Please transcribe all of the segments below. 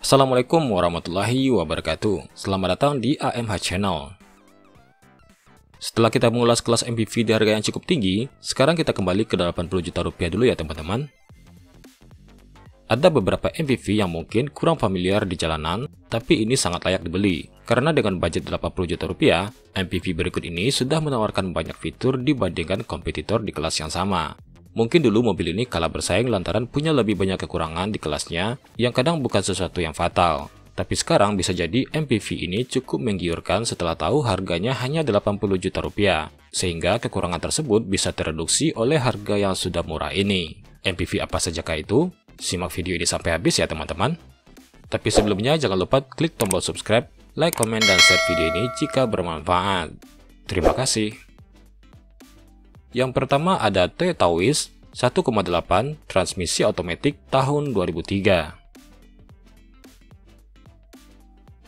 Assalamualaikum warahmatullahi wabarakatuh. Selamat datang di AMH Channel. Setelah kita mengulas kelas MPV di harga yang cukup tinggi, sekarang kita kembali ke 80 juta rupiah dulu ya teman-teman. Ada beberapa MPV yang mungkin kurang familiar di jalanan, tapi ini sangat layak dibeli. Karena dengan budget 80 juta rupiah, MPV berikut ini sudah menawarkan banyak fitur dibandingkan kompetitor di kelas yang sama. Mungkin dulu mobil ini kalah bersaing lantaran punya lebih banyak kekurangan di kelasnya yang kadang bukan sesuatu yang fatal. Tapi sekarang bisa jadi MPV ini cukup menggiurkan setelah tahu harganya hanya 80 juta rupiah. Sehingga kekurangan tersebut bisa tereduksi oleh harga yang sudah murah ini. MPV apa sajakah itu? Simak video ini sampai habis ya teman-teman. Tapi sebelumnya jangan lupa klik tombol subscribe, like, komen, dan share video ini jika bermanfaat. Terima kasih. Yang pertama ada Toyota Wish 1,8 transmisi otomatis tahun 2003.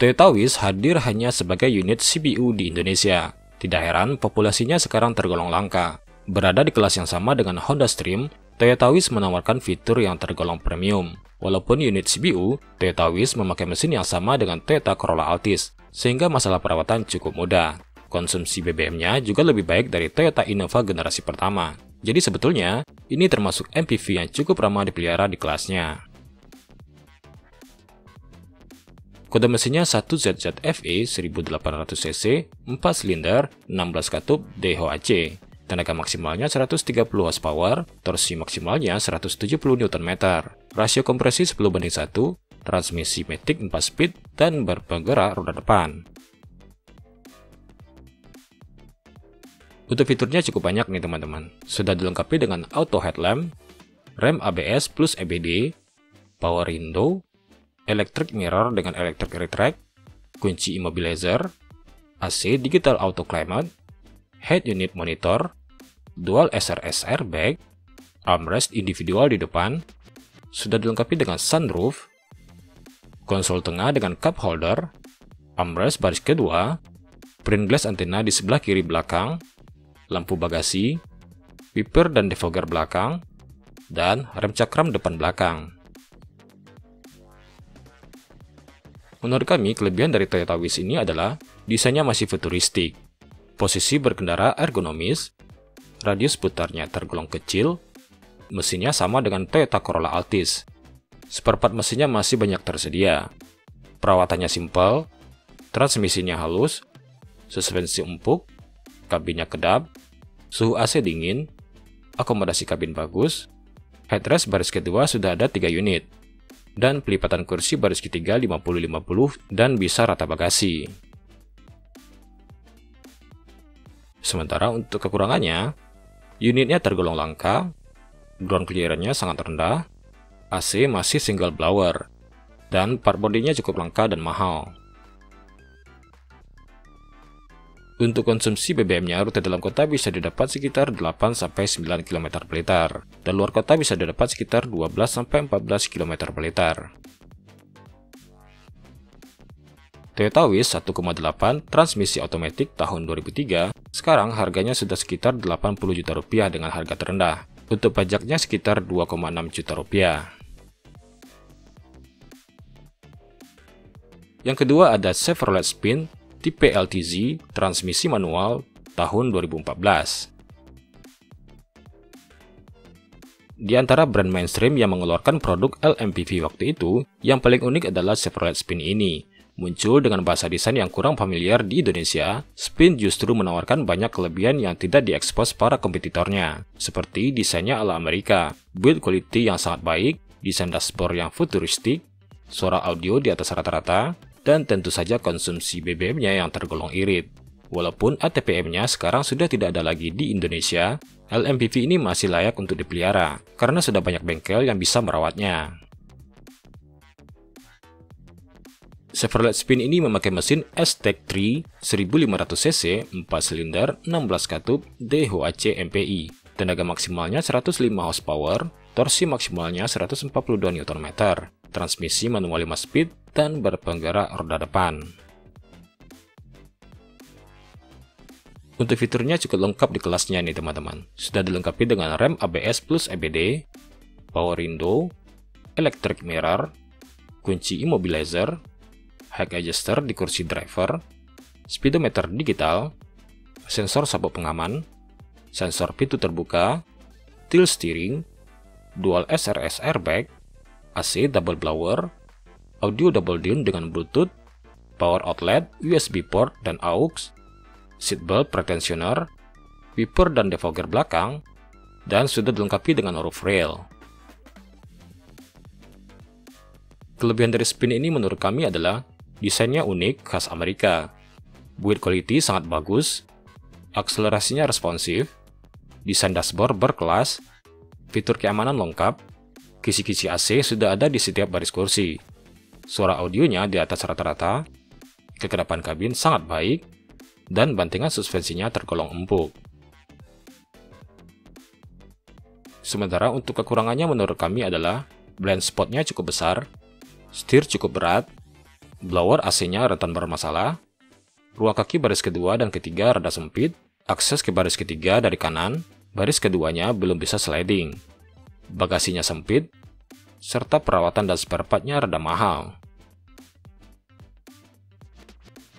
Toyota Wish hadir hanya sebagai unit CBU di Indonesia. Tidak heran populasinya sekarang tergolong langka. Berada di kelas yang sama dengan Honda Stream, Toyota Wish menawarkan fitur yang tergolong premium. Walaupun unit CBU, Toyota Wish memakai mesin yang sama dengan Toyota Corolla Altis, sehingga masalah perawatan cukup mudah. Konsumsi BBM-nya juga lebih baik dari Toyota Innova generasi pertama. Jadi sebetulnya, ini termasuk MPV yang cukup ramah dipelihara di kelasnya. Kode mesinnya 1ZZFE 1800cc, 4 silinder, 16 katup DHC. Tenaga maksimalnya 130 horsepower, torsi maksimalnya 170 Nm. Rasio kompresi 10:1, transmisi matic 4 speed, dan berpenggerak roda depan. Untuk fiturnya cukup banyak nih teman-teman. Sudah dilengkapi dengan auto headlamp, rem ABS plus EBD, power window, electric mirror dengan electric retract, kunci immobilizer, AC digital auto climate, head unit monitor, dual SRS airbag, armrest individual di depan, sudah dilengkapi dengan sunroof, konsol tengah dengan cup holder, armrest baris kedua, print glass antena di sebelah kiri belakang, lampu bagasi, wiper dan defogger belakang, dan rem cakram depan belakang. Menurut kami, kelebihan dari Toyota Wish ini adalah desainnya masih futuristik, posisi berkendara ergonomis, radius putarnya tergolong kecil, mesinnya sama dengan Toyota Corolla Altis. Seperempat mesinnya masih banyak tersedia, perawatannya simpel, transmisinya halus, suspensi empuk, kabinnya kedap, suhu AC dingin, akomodasi kabin bagus, headrest baris kedua sudah ada 3 unit, dan pelipatan kursi baris ketiga 50-50 dan bisa rata bagasi. Sementara untuk kekurangannya, unitnya tergolong langka, ground clearance-nya sangat rendah, AC masih single blower, dan part bodinya cukup langka dan mahal. Untuk konsumsi BBM-nya, rute dalam kota bisa didapat sekitar 8-9 km per liter, dan luar kota bisa didapat sekitar 12-14 km per liter. Toyota Wish 1,8 transmisi otomatis tahun 2003, sekarang harganya sudah sekitar 80 juta rupiah dengan harga terendah. Untuk pajaknya sekitar 2,6 juta rupiah. Yang kedua ada Chevrolet Spin tipe LTZ, transmisi manual, tahun 2014. Di antara brand mainstream yang mengeluarkan produk LMPV waktu itu, yang paling unik adalah Chevrolet Spin ini. Muncul dengan bahasa desain yang kurang familiar di Indonesia, Spin justru menawarkan banyak kelebihan yang tidak diekspos para kompetitornya, seperti desainnya ala Amerika, build quality yang sangat baik, desain dashboard yang futuristik, suara audio di atas rata-rata, dan tentu saja konsumsi BBM-nya yang tergolong irit. Walaupun ATPM-nya sekarang sudah tidak ada lagi di Indonesia, LMPV ini masih layak untuk dipelihara, karena sudah banyak bengkel yang bisa merawatnya. Chevrolet Spin ini memakai mesin S-Tech 3 1500cc, 4 silinder, 16 katup DHC MPI. Tenaga maksimalnya 105 horsepower, torsi maksimalnya 142 Nm. Transmisi manual 5 speed, dan berpenggerak roda depan. Untuk fiturnya cukup lengkap di kelasnya nih teman-teman. Sudah dilengkapi dengan rem ABS plus EBD, power window, electric mirror, kunci immobilizer, height adjuster di kursi driver, speedometer digital, sensor sabuk pengaman, sensor pintu terbuka, tilt steering, dual SRS airbag, AC double blower, audio double din dengan Bluetooth, power outlet, USB port dan aux, seatbelt pretensioner, wiper dan defogger belakang, dan sudah dilengkapi dengan roof rail. Kelebihan dari Spin ini menurut kami adalah desainnya unik khas Amerika, build quality sangat bagus, akselerasinya responsif, desain dashboard berkelas, fitur keamanan lengkap, kisi-kisi AC sudah ada di setiap baris kursi, suara audionya di atas rata-rata, kekedapan kabin sangat baik, dan bantingan suspensinya tergolong empuk. Sementara untuk kekurangannya menurut kami adalah blind spotnya cukup besar, setir cukup berat, blower AC-nya rentan bermasalah, ruang kaki baris kedua dan ketiga rada sempit, akses ke baris ketiga dari kanan, baris keduanya belum bisa sliding, bagasinya sempit, serta perawatan dan spare part-nya rada mahal.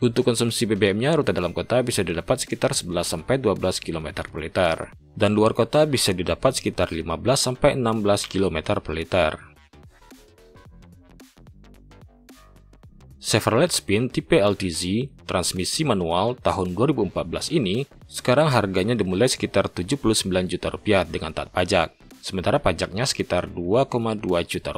Untuk konsumsi BBM-nya, rute dalam kota bisa didapat sekitar 11-12 km per liter, dan luar kota bisa didapat sekitar 15-16 km per liter. Chevrolet Spin tipe LTZ transmisi manual tahun 2014 ini sekarang harganya dimulai sekitar Rp79 juta dengan taat pajak, sementara pajaknya sekitar Rp2,2 juta.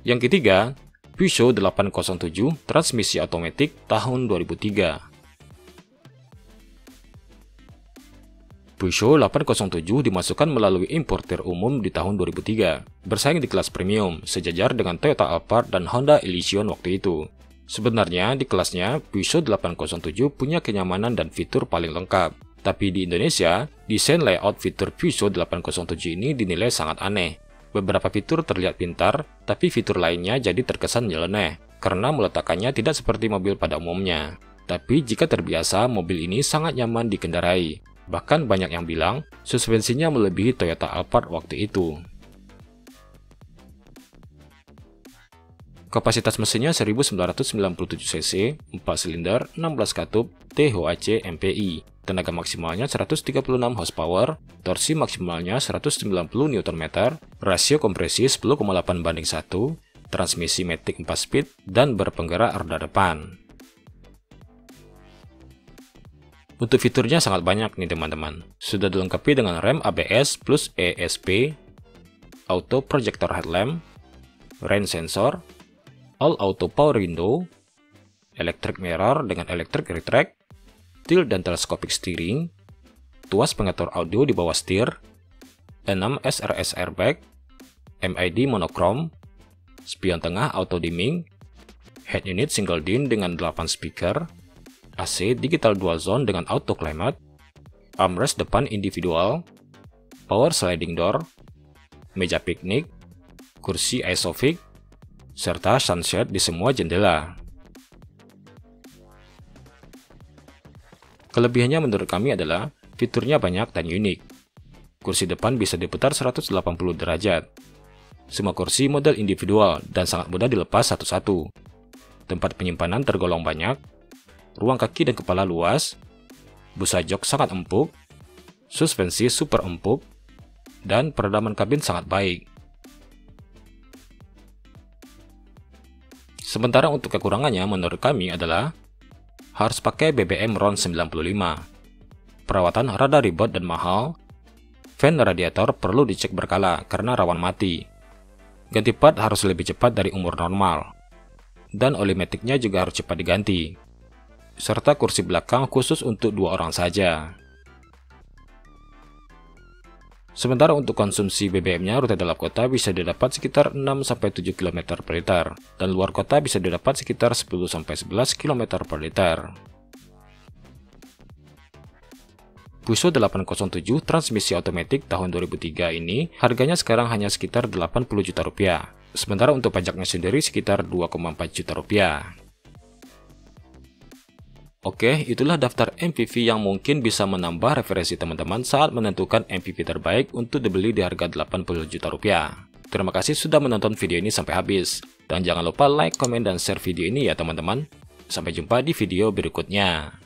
Yang ketiga, Peugeot 807 transmisi otomatis tahun 2003. Peugeot 807 dimasukkan melalui importer umum di tahun 2003, bersaing di kelas premium, sejajar dengan Toyota Alphard dan Honda Elysion waktu itu. Sebenarnya di kelasnya, Peugeot 807 punya kenyamanan dan fitur paling lengkap. Tapi di Indonesia, desain layout fitur Peugeot 807 ini dinilai sangat aneh. Beberapa fitur terlihat pintar, tapi fitur lainnya jadi terkesan nyeleneh, karena meletakkannya tidak seperti mobil pada umumnya. Tapi jika terbiasa, mobil ini sangat nyaman dikendarai. Bahkan banyak yang bilang, suspensinya melebihi Toyota Alphard waktu itu. Kapasitas mesinnya 1997 cc, 4 silinder, 16 katup, THC MPI. Tenaga maksimalnya 136 horsepower, torsi maksimalnya 190 Nm, rasio kompresi 10,8:1, transmisi matic 4 speed, dan berpenggerak roda depan. Untuk fiturnya sangat banyak nih teman-teman. Sudah dilengkapi dengan rem ABS plus ESP, auto projector headlamp, rain sensor, all auto power window, electric mirror dengan electric retract, tilt dan telescopic steering, tuas pengatur audio di bawah setir, 6 SRS airbag, MID monochrome, spion tengah auto dimming, head unit single din dengan 8 speaker, AC digital dual zone dengan auto climate, armrest depan individual, power sliding door, meja piknik, kursi isofix, serta sunshade di semua jendela. Kelebihannya menurut kami adalah fiturnya banyak dan unik. Kursi depan bisa diputar 180 derajat. Semua kursi model individual dan sangat mudah dilepas satu-satu. Tempat penyimpanan tergolong banyak, ruang kaki dan kepala luas, busa jok sangat empuk, suspensi super empuk, dan peredaman kabin sangat baik. Sementara untuk kekurangannya menurut kami adalah harus pakai BBM RON 95. Perawatan rada ribet dan mahal. Fan radiator perlu dicek berkala karena rawan mati. Ganti part harus lebih cepat dari umur normal. Dan oli maticnya juga harus cepat diganti. Serta kursi belakang khusus untuk 2 orang saja. Sementara untuk konsumsi BBM-nya, rute dalam kota bisa didapat sekitar 6-7 km per liter, dan luar kota bisa didapat sekitar 10-11 km per liter. Peugeot 807 transmisi otomatis tahun 2003 ini harganya sekarang hanya sekitar Rp80 juta, sementara untuk pajaknya sendiri sekitar Rp2,4 juta. Oke, itulah daftar MPV yang mungkin bisa menambah referensi teman-teman saat menentukan MPV terbaik untuk dibeli di harga 80 juta rupiah. Terima kasih sudah menonton video ini sampai habis. Dan jangan lupa like, komen, dan share video ini ya teman-teman. Sampai jumpa di video berikutnya.